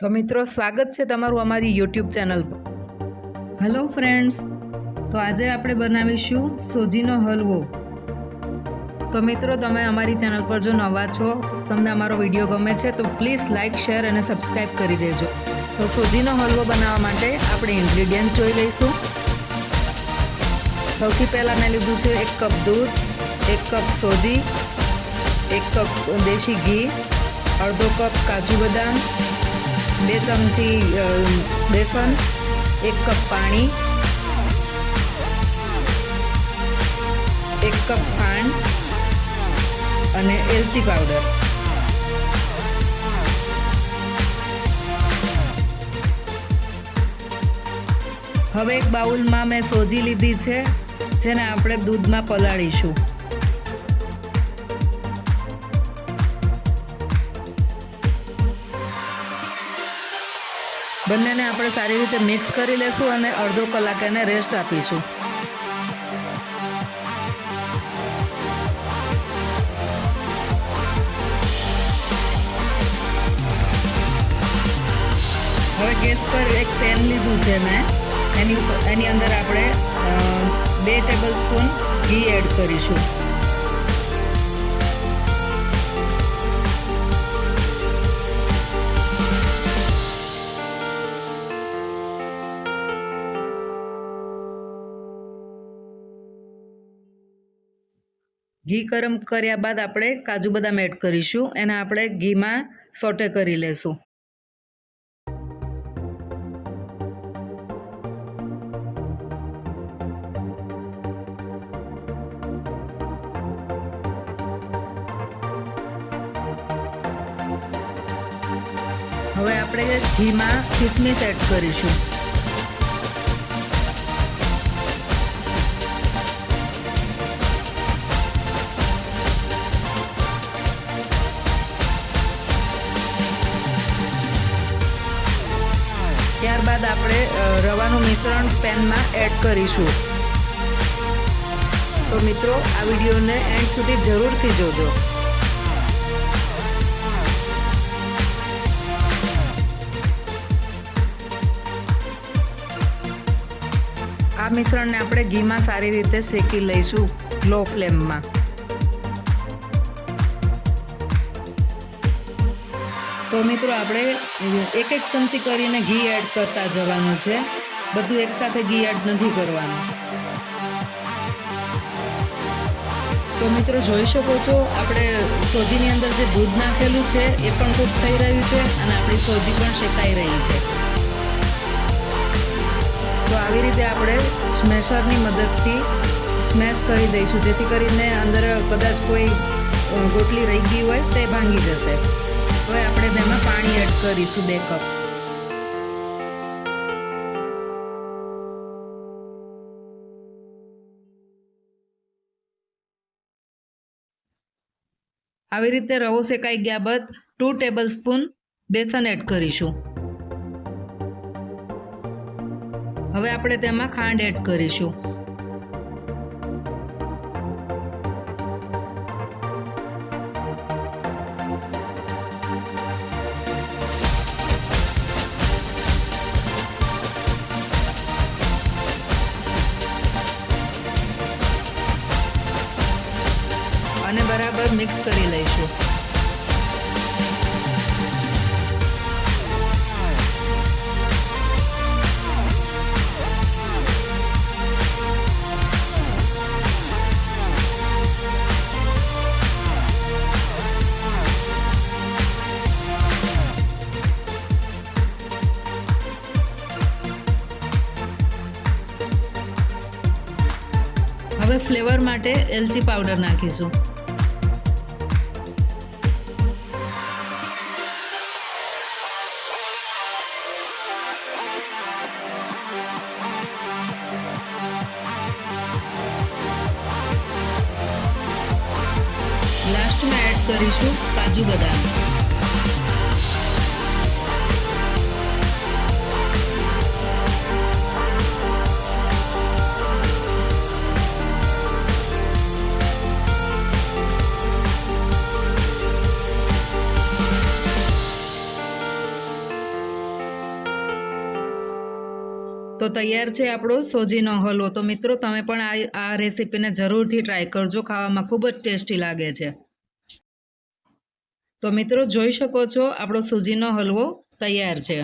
તો મિત્રો સ્વાગત છે તમારું અમારી યુટ્યુબ ચેનલ પર। હેલો ફ્રેન્ડ્સ, તો આજે આપણે બનાવીશું સોજીનો હલવો। તો મિત્રો તમે અમારી ચેનલ પર જો નવા છો, તમને અમારો વિડીયો ગમે છે તો પ્લીઝ લાઇક, શેર અને સબસ્ક્રાઈબ કરી દેજો। તો સોજીનો હલવો બનાવવા માટે આપણે ઇન્ગ્રીડિયન્ટ્સ જોઈ લઈશું। સૌથી પહેલાં મેં લીધું છે 1 કપ દૂધ, 1 કપ સોજી, 1 કપ દેશી ઘી, અડધો કપ કાજુ બદામ, 2 ચમચી બેસન, 1 કપ પાણી, 1 કપ ખાંડ અને એલચી પાવડર। હવે એક બાઉલમાં મેં સોજી લીધી છે, જેને આપણે દૂધમાં પલાળીશું। બંનેને આપણે સારી રીતે મિક્સ કરી લેશું અને અડધો કલાક એને રેસ્ટ આપીશું। હવે ગેસ પર એક પેન લીધું છે મેં, એની અંદર આપણે 2 ટેબલસ્પૂન ઘી એડ કરીશું। ઘી ગરમ કર્યા બાદ આપણે કાજુ બદામ એડ કરીશું, એને આપણે ઘીમાં સોટે કરી લેશું। હવે આપણે ઘીમાં કિસમિસ એડ કરીશું। ત્યારબાદ આપણે રવાનું મિશ્રણ પેનમાં એડ કરીશું। તો મિત્રો આ વિડીયોને એન્ડ સુધી જરૂરથી જોજો। આ મિશ્રણને આપણે ઘીમાં સારી રીતે શેકી લઈશું લો ફ્લેમમાં। તો મિત્રો આપણે 1 ચમચી કરીને ઘી એડ કરતા જવાનું છે, બધું એકસાથે ઘી એડ નથી કરવાનું। તો મિત્રો જોઈ શકો છો, આપણે સોજીની અંદર જે દૂધ નાખેલું છે એ પણ કૂક થઈ રહ્યું છે અને આપણી સોજી પણ શેકાઈ રહી છે। તો આવી રીતે આપણે સ્મેશરની મદદથી સ્મેશ કરી દઈશું, જેથી કરીને અંદર કદાચ કોઈ ગોટલી રહી ગઈ હોય તે ભાંગી જશે। હવે આપણે તેમાં પાણી એડ કરીશું 2 કપ। આવી રીતે રવો શેકાઈ ગયા બાદ 2 ટેબલસ્પૂન બેસન એડ કરીશું। હવે આપણે તેમાં ખાંડ એડ કરીશું। અને બરાબર મિક્સ કરી લઈશું। હવે ફ્લેવર માટે એલચી પાવડર નાખીશું। લાસ્ટમાં એડ કરીશું કાજુ બદામ। તો તૈયાર છે આપણો સોજીનો હલવો. તો મિત્રો તમે પણ આ રેસીપીને જરૂરથી ટ્રાય કરજો, ખાવામાં ખૂબ જ ટેસ્ટી લાગે છે. તો મિત્રો જોઈ શકો છો આપણો સૂજીનો હલવો તૈયાર છે.